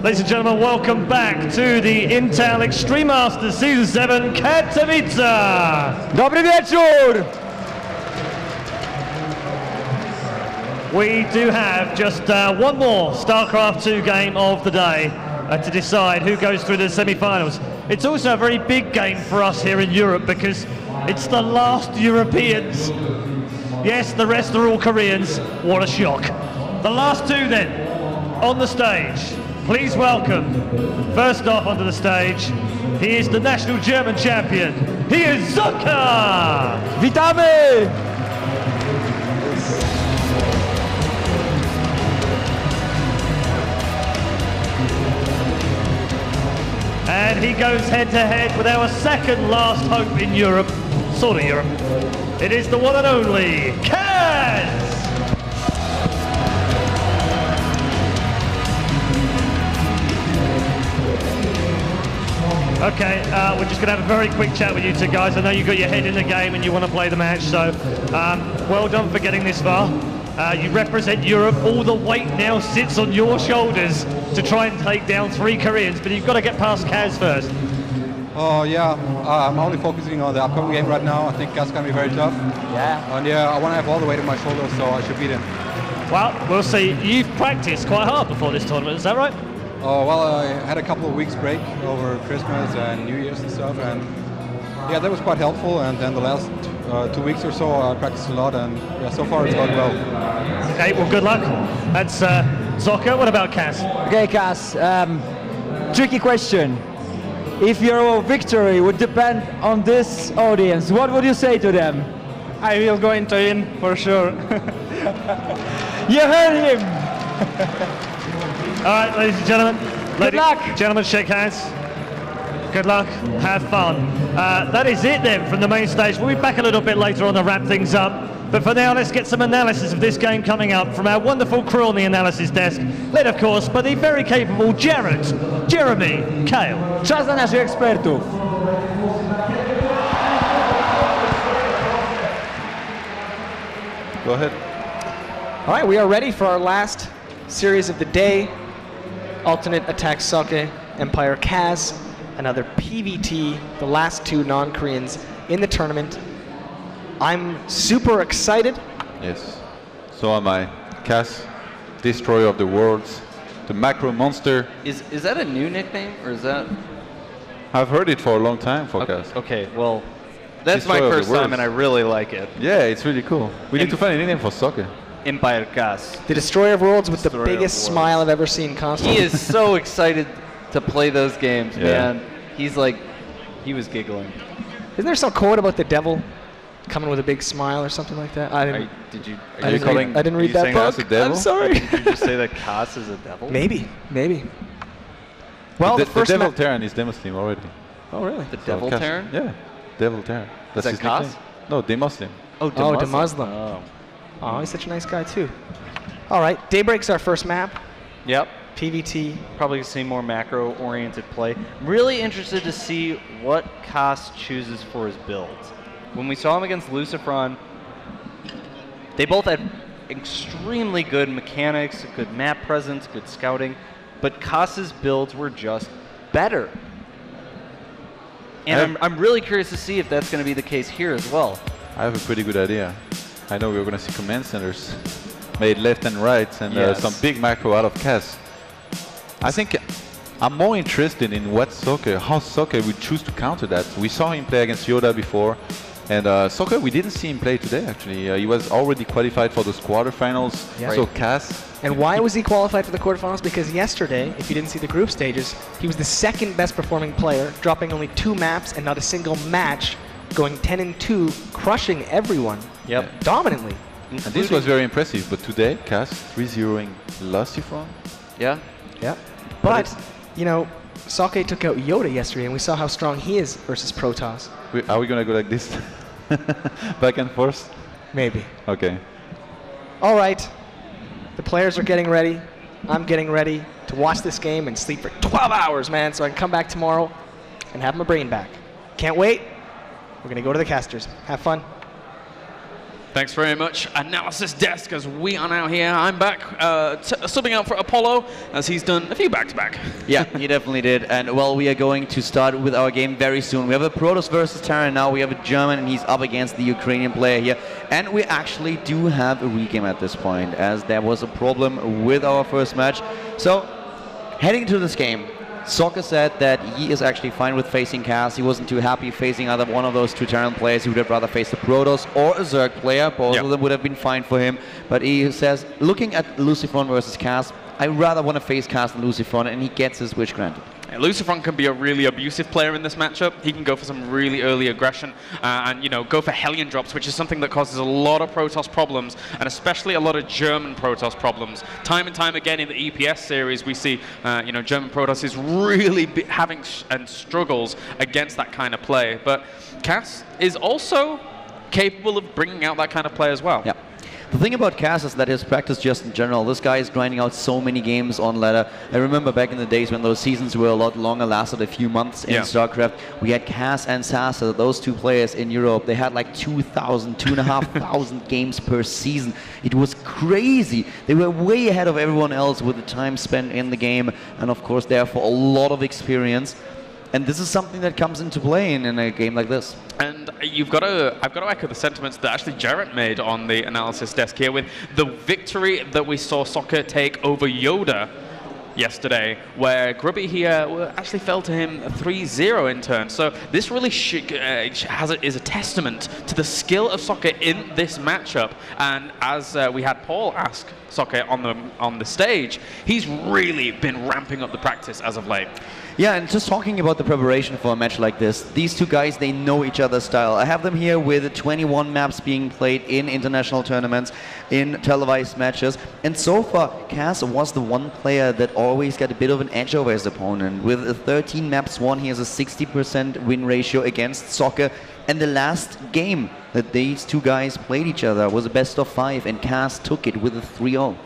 Ladies and gentlemen, welcome back to the Intel Extreme Masters Season 7 Katowice. Dobry wieczór! We do have just one more StarCraft 2 game of the day to decide who goes through the semi-finals. It's also a very big game for us here in Europe because it's the last Europeans. Yes, the rest are all Koreans. What a shock. The last two then, on the stage. Please welcome, first off onto the stage, he is the national German champion. He is Socke! Witamy! And he goes head-to-head with our second last hope in Europe, sort of Europe. It is the one and only Kaz! Okay, we're just going to have a very quick chat with you two guys. I know you've got your head in the game and you want to play the match, so well done for getting this far. You represent Europe. All the weight now sits on your shoulders to try and take down 3 Koreans, but you've got to get past Kaz first. Oh yeah, I'm only focusing on the upcoming game right now. I think Kaz can be very tough. Yeah. And yeah, I want to have all the weight on my shoulders, so I should beat him. Well, we'll see. You've practiced quite hard before this tournament, is that right? Oh, well, I had a couple of weeks break over Christmas and New Year's and stuff, and yeah, that was quite helpful. And then the last 2 weeks or so, I practiced a lot, and yeah, so far it's going well. Okay, well, good luck. That's Socke. What about Kaz? Okay, Kaz, tricky question. If your victory would depend on this audience, what would you say to them? I will go into in for sure. You heard him! All right, ladies and gentlemen. Good luck. Gentlemen, shake hands. Good luck. Have fun. That is it then from the main stage. We'll be back a little bit later on to wrap things up. But for now, let's get some analysis of this game coming up from our wonderful crew on the analysis desk, led, of course, by the very capable Jeremy Kale. Czas na naszych ekspertów. Go ahead. All right, we are ready for our last series of the day. Alternate Attack Socke, Empire Kaz, another PVT, the last 2 non-Koreans in the tournament. I'm super excited. Yes, so am I. Kaz, Destroyer of the Worlds, the Macro Monster. Is that a new nickname, or is that? I've heard it for a long time for Kaz. Okay, well, that's my Destroyer of the first time, Worlds. and I really like it. Yeah, it's really cool. We need to find a nickname for Socke. Empire Kaz. The Destroyer of Worlds with Destroyer the of biggest Worlds. smile I've ever seen constantly. He is so excited to play those games, Yeah. man. He's like, he was giggling. Isn't there some quote about the devil coming with a big smile or something like that? I didn't read that book. I'm sorry. Did you just say that Kaz is a devil? Maybe. Well, the the first Devil Terran is Demos team already. Oh, really? The So Devil Kaz- Terran? Yeah, Devil Terran. That's that his Kaz? nickname. No, Demos team. Oh, Oh, the Muslim. Oh. Oh, he's such a nice guy, too. All right, Daybreak's our first map. Yep. PVT. Probably see more macro-oriented play. I'm really interested to see what Kaz chooses for his builds. When we saw him against Lucifron, they both had extremely good mechanics, good map presence, good scouting, but Kaz's builds were just better. And I'm really curious to see if that's going to be the case here as well. I have a pretty good idea. I know we're going to see command centers made left and right, and Yes. some big macro out of Kaz. I think I'm more interested in what Socke, how Socke would choose to counter that. We saw him play against Yoda before, and Socke, we didn't see him play today, actually. He was already qualified for those quarterfinals, Yeah. so Kaz... And why was he qualified for the quarterfinals? Because yesterday, if you didn't see the group stages, he was the second best performing player, dropping only 2 maps and not a single match, going 10-2, crushing everyone. Yep. Dominantly. And this was very impressive, but today, Kaz 3-0ing Lucifron. Yeah. Yeah. But, you know, Socke took out Yoda yesterday, and we saw how strong he is versus Protoss. Are we going to go like this? Back and forth? Maybe. Okay. All right. The players are getting ready. I'm getting ready to watch this game and sleep for 12 hours, man, so I can come back tomorrow and have my brain back. Can't wait. We're going to go to the casters. Have fun. Thanks very much, Analysis Desk, as we are now here. I'm back, subbing out for Apollo, as he's done a few back-to-back. Yeah, he definitely did. And, well, we are going to start with our game very soon. We have a Protoss versus Terran now. We have a German, and he's up against the Ukrainian player here. And we actually do have a regame at this point, as there was a problem with our first match. So, heading to this game, Socke said that he is actually fine with facing Cass. He wasn't too happy facing either one of those two Terran players. He would have rather faced a Protoss or a Zerg player. Both of them would have been fine for him. But he says, looking at Lucifron versus Cass, I rather want to face Cass than Lucifron, and he gets his wish granted. Lucifron can be a really abusive player in this matchup. He can go for some really early aggression and, you know, go for Hellion drops, which is something that causes a lot of Protoss problems, and especially a lot of German Protoss problems. Time and time again in the EPS series, we see, you know, German Protoss is really having and struggles against that kind of play. But Cass is also capable of bringing out that kind of play as well. Yeah. The thing about Cass is that his practice just in general, this guy is grinding out so many games on ladder. I remember back in the days when those seasons were a lot longer, lasted a few months in StarCraft. We had Cass and Sasa, those two players in Europe. They had like 2,000, 2,500 games per season. It was crazy. They were way ahead of everyone else with the time spent in the game, and of course therefore a lot of experience. And this is something that comes into play in a game like this. And I've got to echo the sentiments that actually Jarrett made on the Analysis Desk here with the victory that we saw Socke take over Yoda yesterday, where Grubby here actually fell to him 3-0 in turn. So this really is a testament to the skill of Socke in this matchup. And as we had Paul ask Socke on the stage, he's really been ramping up the practice as of late. Yeah, and just talking about the preparation for a match like this, these two guys, they know each other's style. I have them here with 21 maps being played in international tournaments, in televised matches, and so far, Cass was the one player that always got a bit of an edge over his opponent. With 13 maps won, he has a 60% win ratio against Socke, and the last game that these two guys played each other was a best of 5, and Cass took it with a 3-0.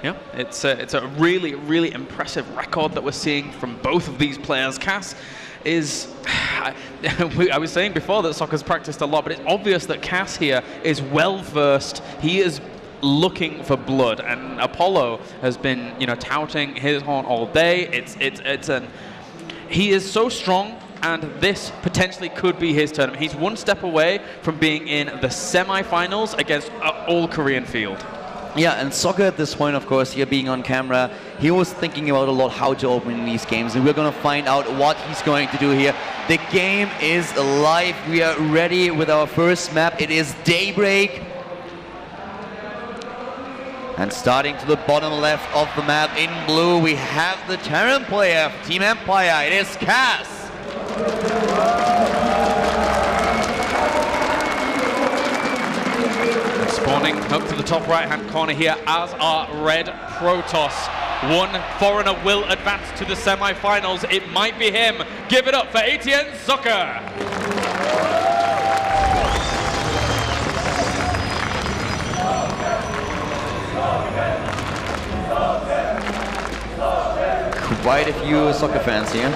Yeah, it's a really, really impressive record that we're seeing from both of these players. Cass is, I was saying before that Socke's practiced a lot, but it's obvious that Cass here is well versed. He is looking for blood, and Apollo has been, you know, touting his horn all day. He is so strong, and this potentially could be his tournament. He's one step away from being in the semi-finals against an all-Korean field. Yeah, and Socke at this point, of course, here being on camera, he was thinking about a lot how to open in these games, and we're going to find out what he's going to do here. The game is live. We are ready with our first map. It is Daybreak. And starting to the bottom left of the map in blue, we have the Terran player, Team Empire. It is Cass. Spawning up to the top right-hand corner here, as are Red Protoss. One foreigner will advance to the semi-finals. It might be him. Give it up for Etienne Socke. Quite a few Socke fans here.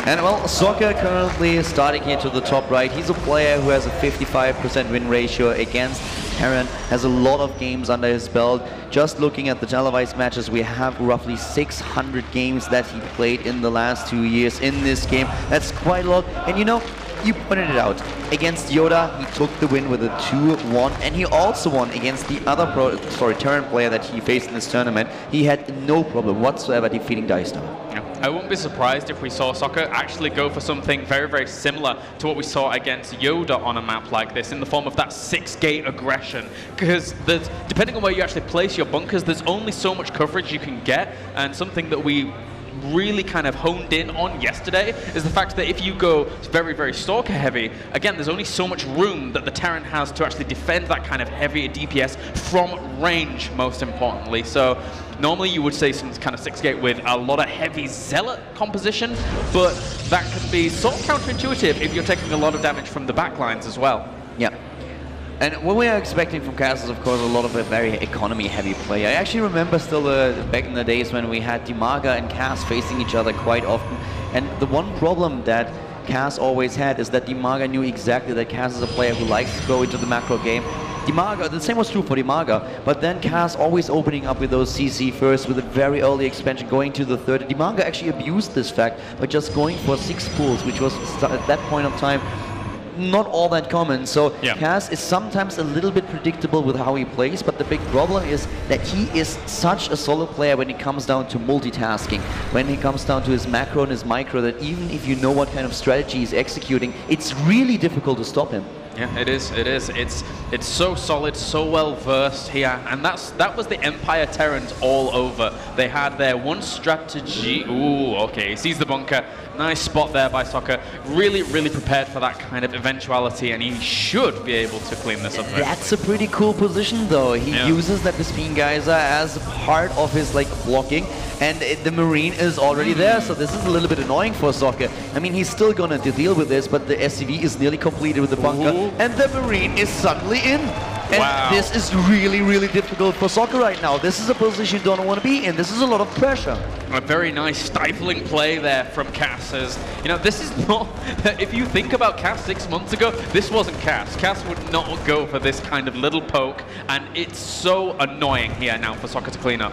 And well, Socke currently starting here to the top right. He's a player who has a 55% win ratio against Terran, has a lot of games under his belt. Just looking at the televised matches, we have roughly 600 games that he played in the last 2 years in this game. That's quite a lot. And you know, you pointed it out. Against Yoda, he took the win with a 2-1, and he also won against the other Terran player that he faced in this tournament. He had no problem whatsoever defeating Dicestar. Yeah. I wouldn't be surprised if we saw Socke actually go for something very, very similar to what we saw against Yoda on a map like this, in the form of that 6-gate aggression. Because depending on where you actually place your bunkers, there's only so much coverage you can get, and something that we really kind of honed in on yesterday is the fact that if you go very, very Stalker heavy, again, there's only so much room that the Terran has to actually defend that kind of heavy DPS from range, most importantly. So normally you would say some kind of 6-gate with a lot of heavy Zealot composition, but that can be sort of counterintuitive if you're taking a lot of damage from the backlines as well. Yeah. And what we are expecting from Cass is, of course, a lot of a very economy-heavy play. I actually remember still back in the days when we had Dimaga and Cass facing each other quite often. And the one problem that Cass always had is that Dimaga knew exactly that Cass is a player who likes to go into the macro game. Dimaga, the same was true for Dimaga, but then Cass always opening up with those CC first with a very early expansion going to the third. Dimaga actually abused this fact by just going for 6 pulls, which was at that point of time not all that common. So Cass is sometimes a little bit predictable with how he plays, but the big problem is that he is such a solid player when it comes down to multitasking, when it comes down to his macro and his micro, that even if you know what kind of strategy he's executing, it's really difficult to stop him. Yeah, it is. It is. It's so solid, so well versed here, and that was the Empire Terrans all over. They had their one strategy. Ooh, okay. He sees the bunker. Nice spot there by Socke. Really, really prepared for that kind of eventuality, and he should be able to clean this up. That's a pretty cool position, though. He uses that Vespene Geyser as part of his blocking, and the Marine is already there, so this is a little bit annoying for Socke. I mean, he's still gonna deal with this, but the SCV is nearly completed with the bunker, and the Marine is suddenly in. And this is really, really difficult for Socke right now. This is a position you don't want to be in. This is a lot of pressure. A very nice stifling play there from Cass. As, you know, this is not... If you think about Cass 6 months ago, this wasn't Cass. Cass would not go for this kind of little poke, and it's so annoying here now for Socke to clean up.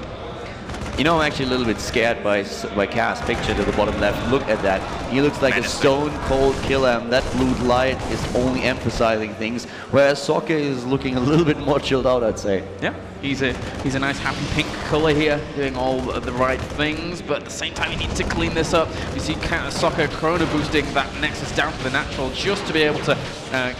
You know, I'm actually a little bit scared by Cass' picture to the bottom left. Look at that. He looks like a stone-cold killer, and that blue light is only emphasizing things, whereas Socke is looking a little bit more chilled out, I'd say. Yeah, he's a nice happy pink color here, doing all the right things, but at the same time, he needs to clean this up. You see Socke chrono boosting that Nexus down to the natural just to be able to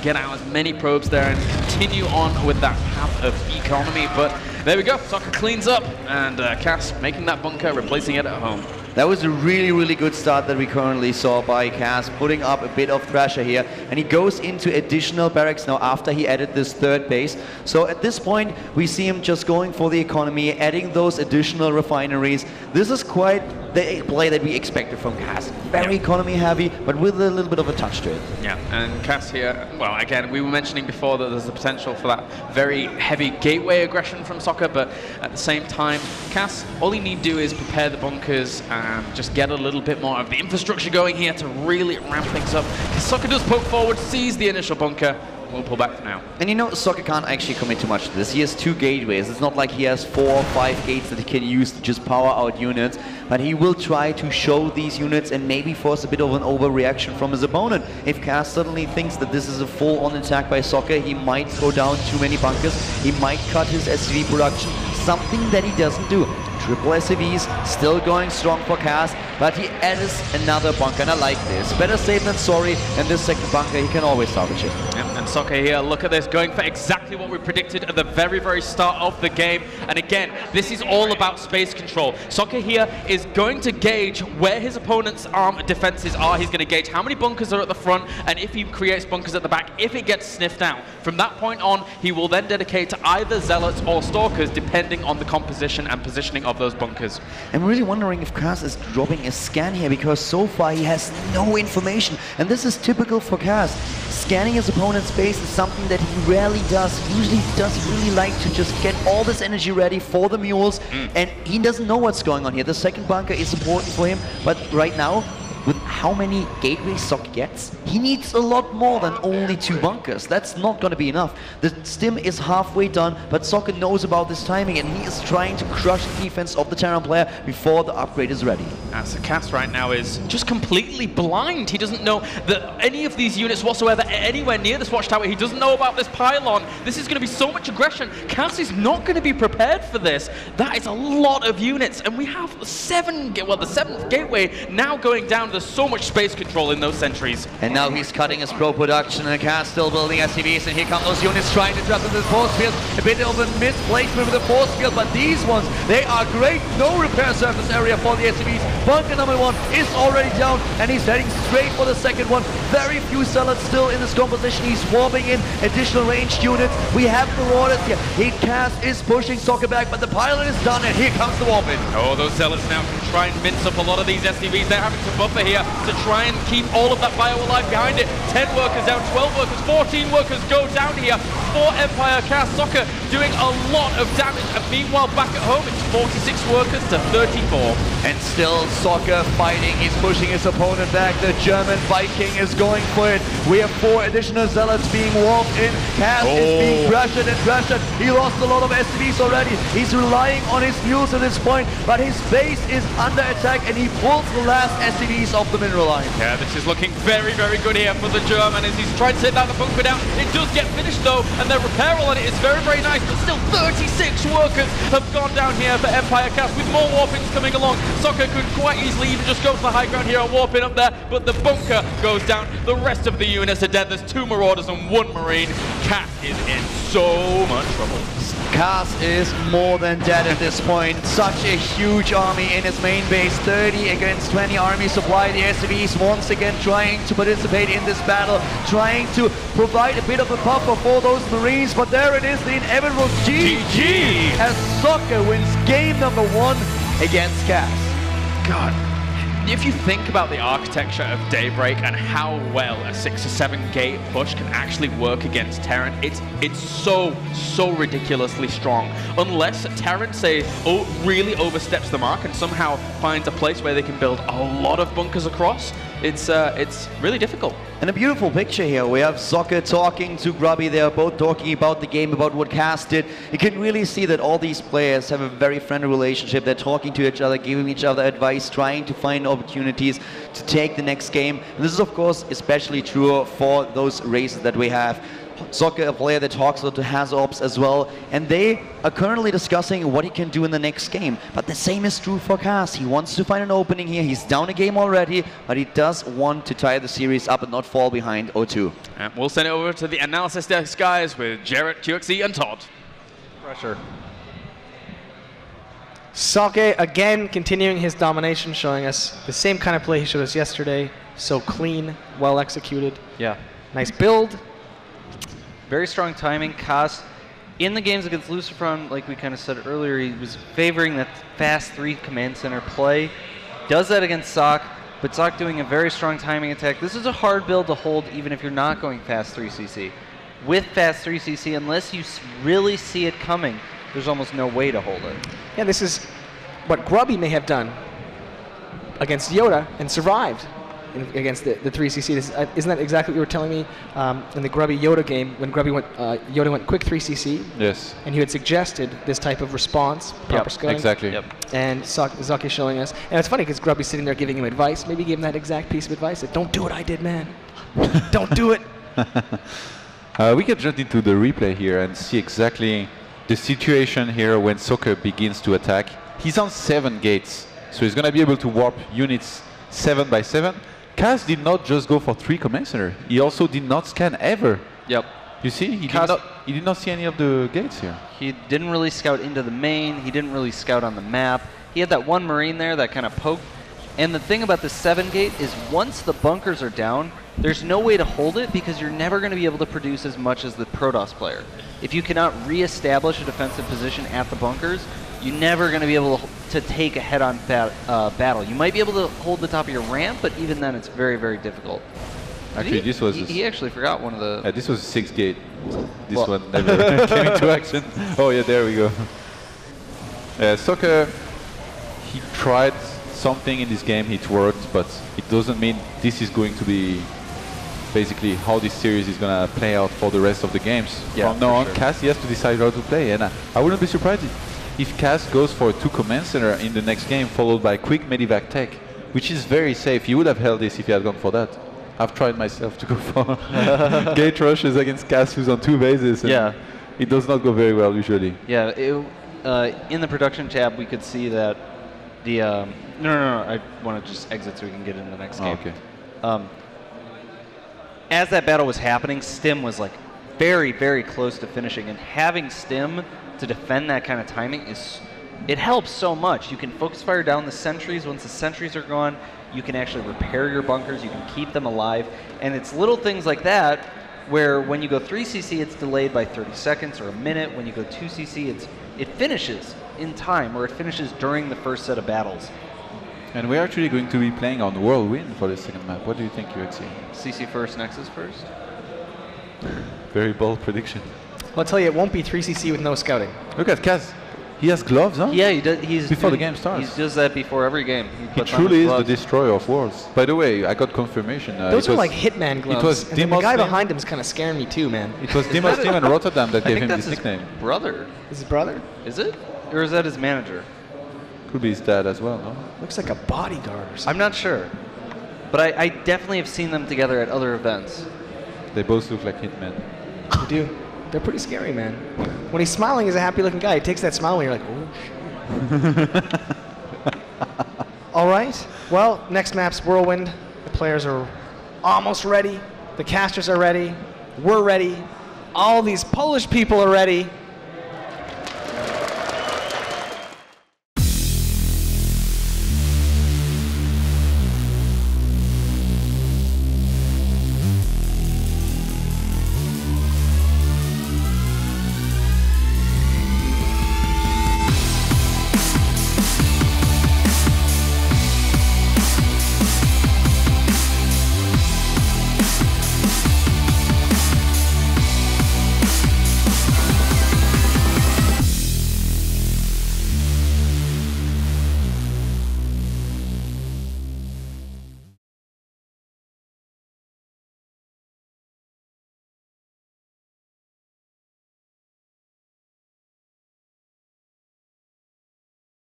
get out as many probes there and continue on with that path of economy, but there we go. Socke cleans up, and Cass making that bunker, replacing it at home. That was a really, really good start that we currently saw by Cass, putting up a bit of pressure here. And he goes into additional barracks now after he added this third base. So at this point, we see him just going for the economy, adding those additional refineries. This is quite the play that we expected from Cass. Very economy heavy, but with a little bit of a touch to it. Yeah, and Cass here, well, again, we were mentioning before that there's the potential for that very heavy gateway aggression from Socke, but at the same time, Cass, all he need to do is prepare the bunkers and just get a little bit more of the infrastructure going here to really ramp things up. Socke does poke forward, sees the initial bunker. We'll pull back for now. And you know, Socke can't actually commit too much to this. He has 2 gateways. It's not like he has 4 or 5 gates that he can use to just power out units, but he will try to show these units and maybe force a bit of an overreaction from his opponent. If Cass suddenly thinks that this is a full-on attack by Socke, he might go down too many bunkers. He might cut his SCV production, something that he doesn't do. Triple SCVs still going strong for Cass, but he adds another bunker, and I like this. Better safe than sorry, and this second bunker, he can always salvage it. And Socke here, look at this, going for exactly what we predicted at the very, very start of the game. And again, this is all about space control. Socke here is going to gauge where his opponent's arm defenses are. He's going to gauge how many bunkers are at the front, and if he creates bunkers at the back, if it gets sniffed out. From that point on, he will then dedicate to either Zealots or Stalkers, depending on the composition and positioning of those bunkers. I'm really wondering if Cass is dropping a scan here, because so far he has no information, and this is typical for Cass. Scanning his opponent's base is something that he rarely does. He usually does really like to just get all this energy ready for the mules, and he doesn't know what's going on here. The second bunker is important for him, but right now, with how many gateways Socke gets, he needs a lot more than only 2 bunkers. That's not going to be enough. The stim is halfway done, but Socke knows about this timing, and he is trying to crush the defense of the Terran player before the upgrade is ready. So Cass right now is just completely blind. He doesn't know that any of these units whatsoever are anywhere near this watchtower. He doesn't know about this pylon. This is going to be so much aggression. Cass is not going to be prepared for this. That is a lot of units, and we have the 7th gateway now going down. There's so much space control in those sentries. And now he's cutting his pro production, and Cass still building SCVs, and here come those units trying to trap into the force field. A bit of a misplacement with the force field, but these ones, they are great. No repair surface area for the SCVs. Bunker number 1 is already down, and he's heading straight for the second one. Very few Zealots still in this composition. He's swarming in additional ranged units. We have Marauders here. Cass is pushing Socke back, but the pylon is done, and here comes the warp in. Oh, those Zealots now can try and mince up a lot of these SCVs. They're having to buffer here to try and keep all of that bio alive behind it. 10 workers down, 12 workers, 14 workers go down here for Empire Cast. Socke doing a lot of damage, and meanwhile back at home it's 46 workers to 34. And still Socke fighting, he's pushing his opponent back. The German Viking is going for it. We have 4 additional zealots being walked in. Cass is being pressured and pressured. He lost a lot of SCVs already. He's relying on his mules at this point, but his base is under attack and he pulls the last SCVs off the mineral line. Yeah, this is looking very, very good here for the German as he's trying to take down the bunker down. It does get finished though, and the repair on it is very, very nice, but still 36 workers have gone down here for Empire Cast with more warpings coming along. Socke could quite easily even just go to the high ground here and warp in up there, but the bunker goes down. The rest of the units are dead. There's 2 Marauders and 1 Marine. Cat is in so much trouble. Cass is more than dead at this point. Such a huge army in his main base. 30 against 20 army supply. The SCVs once again trying to participate in this battle, trying to provide a bit of a buffer for those Marines, but there it is, the inevitable GG as Socke wins game number 1 against Cass. God, if you think about the architecture of Daybreak and how well a 6 or 7 gate push can actually work against Terran, it's so ridiculously strong. Unless Terran, say, really oversteps the mark and somehow finds a place where they can build a lot of bunkers across, it's really difficult. And a beautiful picture here. We have Socke talking to Grubby. They are both talking about the game, about what Cass did. You can really see that all these players have a very friendly relationship. They're talking to each other, giving each other advice, trying to find opportunities to take the next game. And this is, of course, especially true for those races that we have. Socke, a player that talks a lot to HasOps as well, and they are currently discussing what he can do in the next game. But the same is true for Cass. He wants to find an opening here. He's down a game already, but he does want to tie the series up and not fall behind 0-2. And we'll send it over to the analysis desk guys with Jarrett, QXE, and Todd. Pressure. Socke again continuing his domination, showing us the same kind of play he showed us yesterday. So clean, well executed. Yeah. Nice build. Very strong timing. Cass, in the games against Lucifron, like we kind of said earlier, he was favoring that fast 3 command center play. Does that against Socke, but Socke doing a very strong timing attack. This is a hard build to hold even if you're not going fast 3cc. With fast 3cc, unless you really see it coming, there's almost no way to hold it. Yeah, this is what Grubby may have done against Yoda and survived against the 3cc. Isn't that exactly what you were telling me in the Grubby Yoda game when Yoda went quick 3cc? Yes. And you had suggested this type of response, proper scaling. Exactly. Yep. And Socke showing us. And it's funny because Grubby's sitting there giving him advice. Maybe give him that exact piece of advice. That, don't do what I did, man. Don't do it. We can jump into the replay here and see exactly the situation here when Socke begins to attack. He's on 7 gates, so he's going to be able to warp units 7 by 7. Cass did not just go for 3 command center. He also did not scan ever. Yep. You see, he did not see any of the gates here. He didn't really scout into the main. He didn't really scout on the map. He had that 1 Marine there that kind of poked. And the thing about the 7 gate is once the bunkers are down, there's no way to hold it because you're never going to be able to produce as much as the Protoss player. If you cannot re-establish a defensive position at the bunkers, you're never going to be able to take a head-on battle. You might be able to hold the top of your ramp, but even then it's very, very difficult. Actually, this was... He actually forgot one of the... Yeah, this was 6 gate. This one never came into action. Oh yeah, there we go. Socke, he tried something in this game, it worked, but it doesn't mean this is going to be basically how this series is going to play out for the rest of the games. Yeah, from now on, sure. Cass, he has to decide how to play, and I wouldn't be surprised if Cass goes for a 2 command center in the next game, followed by quick medivac tech, which is very safe. He would have held this if he had gone for that. I've tried myself to go for gate rushes against Cass, who's on 2 bases. And it does not go very well usually. Yeah, in the production tab, we could see that the... No, I want to just exit so we can get into the next game. Okay. As that battle was happening, Stim was like very, very close to finishing, and having Stim to defend that kind of timing it helps so much. You can focus fire down the sentries. Once the sentries are gone, you can actually repair your bunkers, you can keep them alive, and it's little things like that where when you go 3cc it's delayed by 30 seconds or a minute. When you go 2cc it finishes in time, or it finishes during the first set of battles. And we're actually going to be playing on Whirlwind for the second map. What do you think, UXC? CC first, Nexus first. Very bold prediction. Well, I'll tell you, it won't be 3cc with no scouting. Look at Kaz. He has gloves, huh? Yeah, he does. He's before the game starts. He does that before every game. He truly is the destroyer of worlds. By the way, I got confirmation. Those are like Hitman gloves. It was and then the guy behind him is kind of scaring me too, man. It was Dimos team in Rotterdam that gave him this nickname. Brother. Is his brother? Is it? Or is that his manager? Could be his dad as well, no? Looks like a bodyguard or something. I'm not sure. But I definitely have seen them together at other events. They both look like hitmen. They do. They're pretty scary, man. When he's smiling, he's a happy-looking guy. He takes that smile and you're like, oh, shit. All right. Well, next map's Whirlwind. The players are almost ready. The casters are ready. We're ready. All these Polish people are ready.